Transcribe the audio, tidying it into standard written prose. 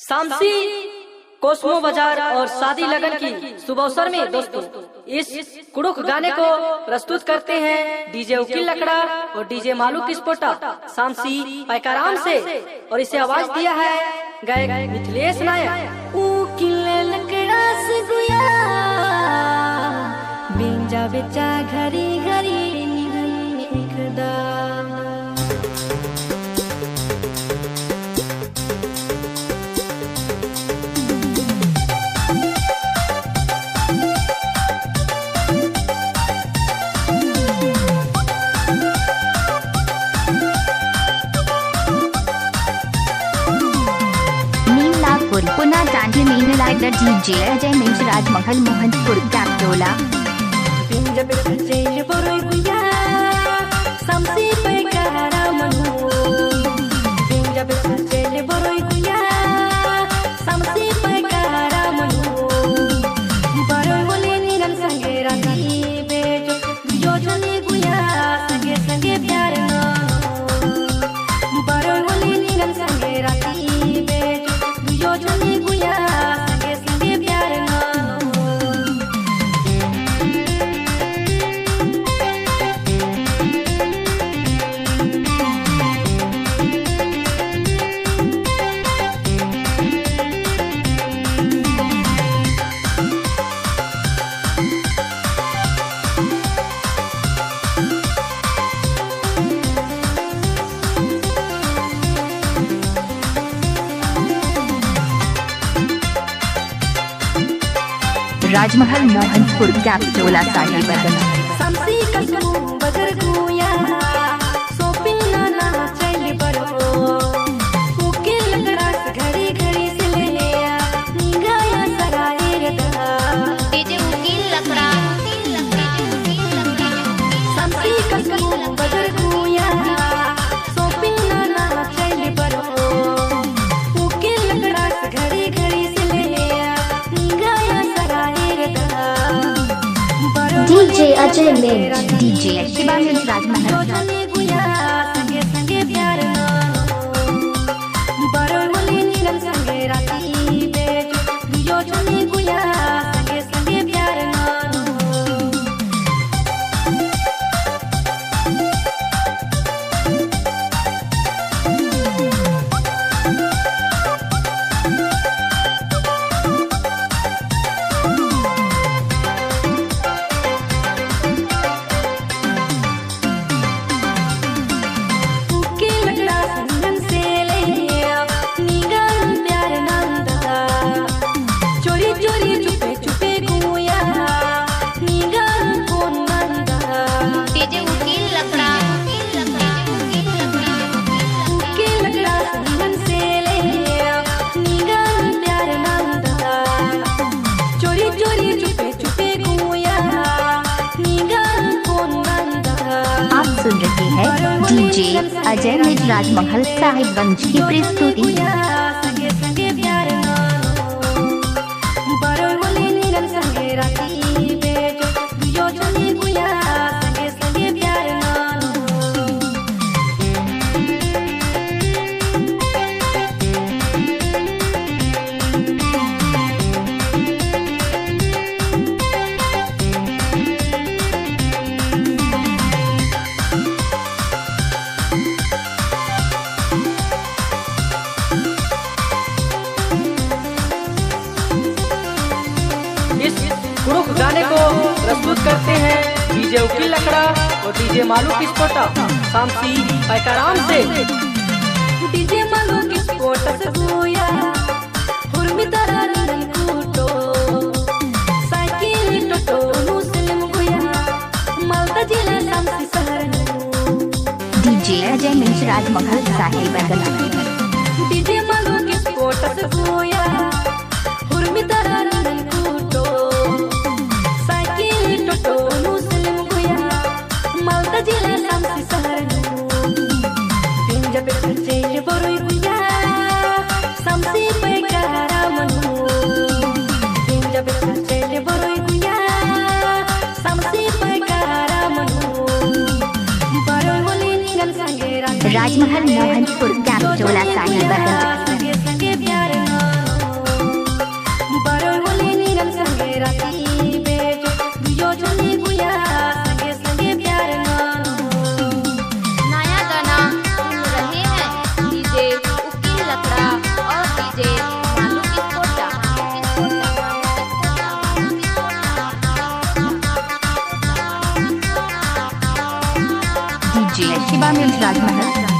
Shamsi Cosmo बाजार और शादी लगन की शुभ अवसर में दोस्तों इस कुड़ुक गाने को प्रस्तुत करते हैं डीजे उकील लकड़ा और डीजे मालू किस्पोटा शामसी पैकाराम से, और इसे आवाज दिया है गायक मिथिलेश नायक। उकील लकड़ा से गुया बिंजा बेचा घरी घरी निखदा पुनः डांडी मीन लाइक द डीजे अजय मिंज राजमहल मोहनपुर कैप्टोला बिंजा बेचा जेल बरोई गुया शामसी पैकाराम बिंजा बेचा जेल बरोई गुया शामसी पैकाराम बरोई बोले निगन संगे राती बेजो जो चले गुया संगे संगे प्यार बरोई बोले निगन संगे राती बेजो जो चले गुया संगे संगे प्यार राजमहल मोहनपुर कैप्टोला साहिब शामसी कसमू बजर गुया सोपिन ना चल बरो उकील लकड़ा से घड़ी घड़ी से ले निगाया सराय रदा डीजे उकील लकड़ा शामसी कसमू बजर गुया सोपिन ना चल बरो उकील लकड़ा से घड़ी घड़ी से ले निगाया सराय रदा डीजे अजय मिंज डीजे शिवा मिंज राजमहल गुया संगे संगे प्यार बरोई बोले निगन संगे राती बेजो जो चले गुया संगे संगे प्यार उकील लकड़ा संगन से ले निगन प्यार नंदा चोरी चोरी चुपे चुपे गुया निगन कौन नंदा डीजे उकील लकड़ा उकील लकड़ा संगन से ले निगन प्यार नंदा चोरी चोरी चुपे चुपे गुया निगन कौन नंदा। आप सुन रहे हैं डीजे अजय मिंज राजमहल साहिबगंज की प्रस्तुति। संगे संगे प्यार बरोई बोले निगन संगे राती बेजो जो चले गुया संगे संगे प्यार इस कुड़ुक गाने को प्रस्तुत करते हैं डीजे उकील लकड़ा और डीजे मालू किस्पोटा शामसी पैकाराम से। डीजे मालू किस्पोटा से गुया हुर्मी तारा निगन कूटो साइकिल टोटो मुस्लिम गुया मालदा जिला शामसी शहर डीजे अजय मिंज राजमहल साहिबगंज डीजे मालू किस्पोटा से गुया हुर्मी तारा निगन कूटो साइकिल टोटो मुस्लिम गुया मालदा जिला शामसी शहर बिंजा बेचा जेल बरोई गुया शामसी पैकाराम बिंजा बेचा जेल बरोई गुया शामसी पैकाराम बरोई बोले निगन संगे राती राजमहल मोहनपुर कैप्टोला साहिबगंज संगे संगे प्यार डीजे शिवा मिल्स राजमहल।